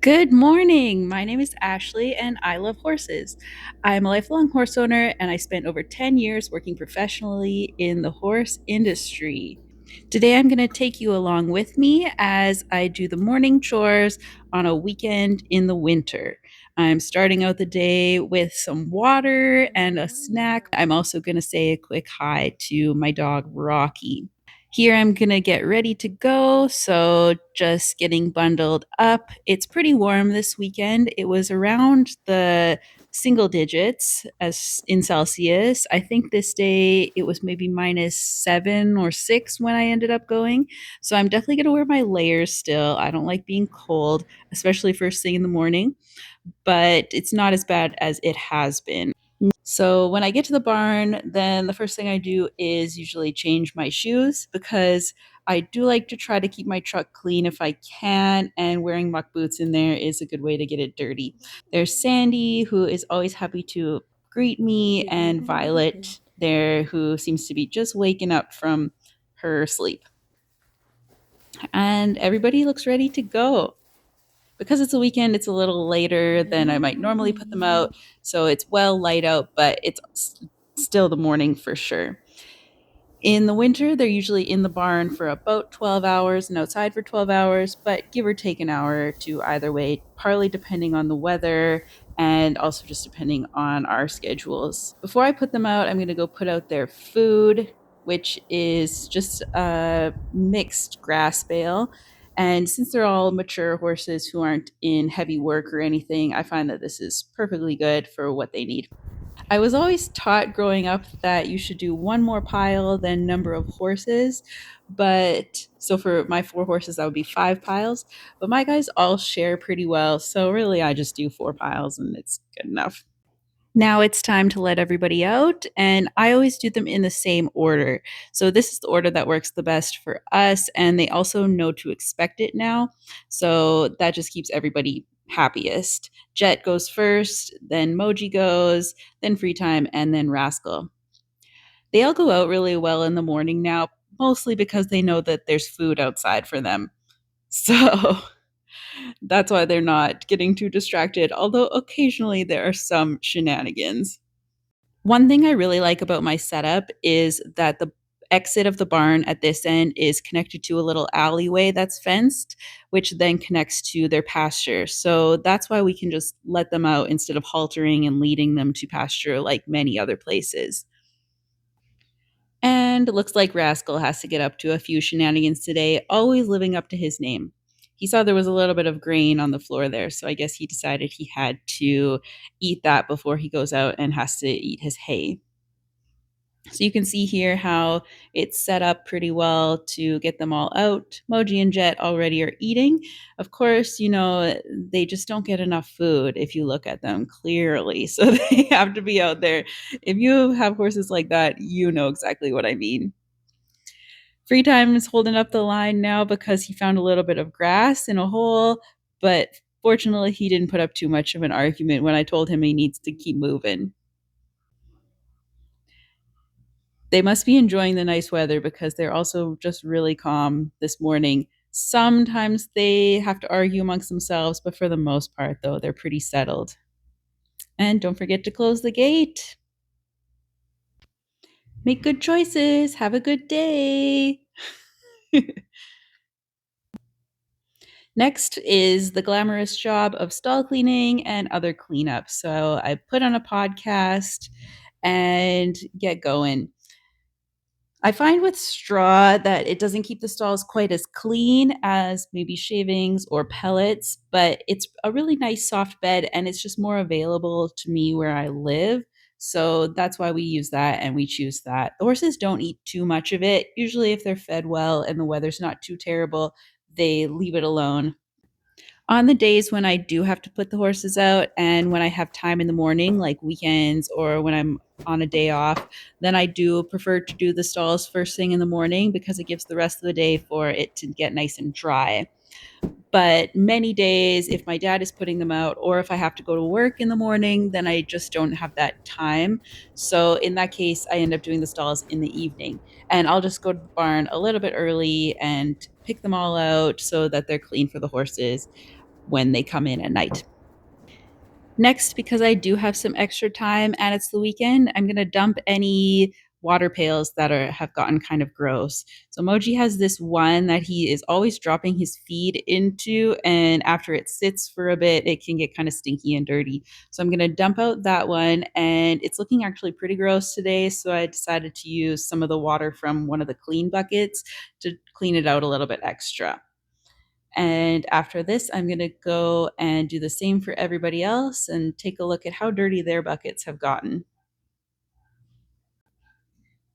Good morning. My name is Ashley and I love horses. I'm a lifelong horse owner and I spent over 10 years working professionally in the horse industry. Today I'm going to take you along with me as I do the morning chores on a weekend in the winter. I'm starting out the day with some water and a snack. I'm also going to say a quick hi to my dog, Rocky. Here I'm going to get ready to go. So just getting bundled up. It's pretty warm this weekend. It was around the single digits as in Celsius. I think this day it was maybe -7 or -6 when I ended up going. So I'm definitely going to wear my layers still. I don't like being cold, especially first thing in the morning, but it's not as bad as it has been. So when I get to the barn, then the first thing I do is usually change my shoes because I do like to try to keep my truck clean if I can, and wearing muck boots in there is a good way to get it dirty. There's Sandy, who is always happy to greet me, and Violet there, who seems to be just waking up from her sleep. And everybody looks ready to go. Because it's a weekend, it's a little later than I might normally put them out. So it's well light out, but it's still the morning for sure. In the winter, they're usually in the barn for about 12 hours and outside for 12 hours, but give or take an hour or two either way, partly depending on the weather and also just depending on our schedules. Before I put them out, I'm going to go put out their food, which is just a mixed grass bale. And since they're all mature horses who aren't in heavy work or anything, I find that this is perfectly good for what they need. I was always taught growing up that you should do one more pile than number of horses. But so for my four horses, that would be five piles. But my guys all share pretty well. So really, I just do four piles and it's good enough. Now it's time to let everybody out, and I always do them in the same order. So this is the order that works the best for us, and they also know to expect it now. So that just keeps everybody happiest. Jet goes first, then Moji goes, then Free Time, and then Rascal. They all go out really well in the morning now, mostly because they know that there's food outside for them. So that's why they're not getting too distracted, although occasionally there are some shenanigans. One thing I really like about my setup is that the exit of the barn at this end is connected to a little alleyway that's fenced, which then connects to their pasture. So that's why we can just let them out instead of haltering and leading them to pasture like many other places. And it looks like Rascal has to get up to a few shenanigans today, always living up to his name. He saw there was a little bit of grain on the floor there, so I guess he decided he had to eat that before he goes out and has to eat his hay. So you can see here how it's set up pretty well to get them all out. Moji and Jet already are eating. Of course, they just don't get enough food if you look at them clearly. So they have to be out there. If you have horses like that, you know exactly what I mean. Free Time is holding up the line now because he found a little bit of grass in a hole, but fortunately, he didn't put up too much of an argument when I told him he needs to keep moving. They must be enjoying the nice weather because they're also just really calm this morning. Sometimes they have to argue amongst themselves, but for the most part, though, they're pretty settled. And don't forget to close the gate. Make good choices. Have a good day. Next is the glamorous job of stall cleaning and other cleanup. So I put on a podcast and get going. I find with straw that it doesn't keep the stalls quite as clean as maybe shavings or pellets, but it's a really nice soft bed and it's just more available to me where I live. So that's why we use that and we choose that. The horses don't eat too much of it. Usually, if they're fed well and the weather's not too terrible, they leave it alone. On the days when I do have to put the horses out and when I have time in the morning, like weekends or when I'm on a day off, then I do prefer to do the stalls first thing in the morning because it gives the rest of the day for it to get nice and dry. But many days, if my dad is putting them out or if I have to go to work in the morning, then I just don't have that time. So in that case, I end up doing the stalls in the evening. And I'll just go to the barn a little bit early and pick them all out so that they're clean for the horses. when they come in at night. Next, because I do have some extra time and it's the weekend, I'm going to dump any water pails that have gotten kind of gross. So Moji has this one that he is always dropping his feed into, and after it sits for a bit, it can get kind of stinky and dirty. So I'm going to dump out that one, and it's looking actually pretty gross today, so I decided to use some of the water from one of the clean buckets to clean it out a little bit extra. And after this, I'm going to go and do the same for everybody else and take a look at how dirty their buckets have gotten.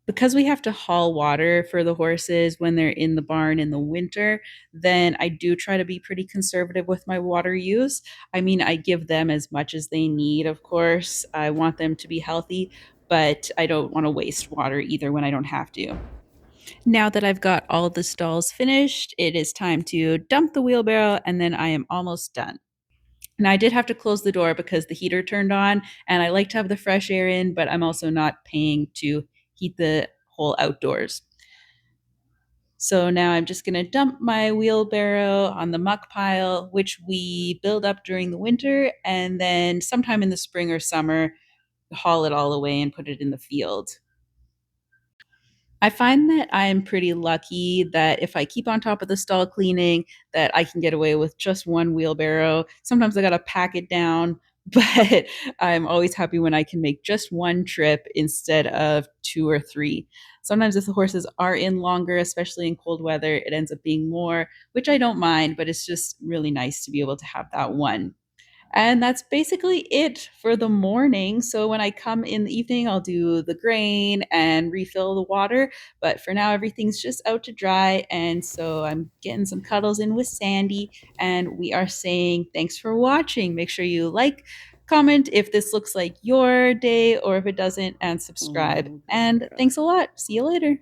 Because we have to haul water for the horses when they're in the barn in the winter, then I do try to be pretty conservative with my water use. I mean, I give them as much as they need, of course. I want them to be healthy, but I don't want to waste water either when I don't have to. Now that I've got all the stalls finished, it is time to dump the wheelbarrow, and then I am almost done. Now, I did have to close the door because the heater turned on, and I like to have the fresh air in, but I'm also not paying to heat the whole outdoors. So now I'm just going to dump my wheelbarrow on the muck pile, which we build up during the winter, and then sometime in the spring or summer, haul it all away and put it in the field. I find that I'm pretty lucky that if I keep on top of the stall cleaning, that I can get away with just one wheelbarrow. Sometimes I got to pack it down, but I'm always happy when I can make just one trip instead of two or three. Sometimes if the horses are in longer, especially in cold weather, it ends up being more, which I don't mind, but it's just really nice to be able to have that one. And that's basically it for the morning. So when I come in the evening, I'll do the grain and refill the water. But for now, everything's just out to dry. And so I'm getting some cuddles in with Sandy. And we are saying thanks for watching. Make sure you like, comment if this looks like your day or if it doesn't, and subscribe. Oh, And girl. thanks a lot. See you later.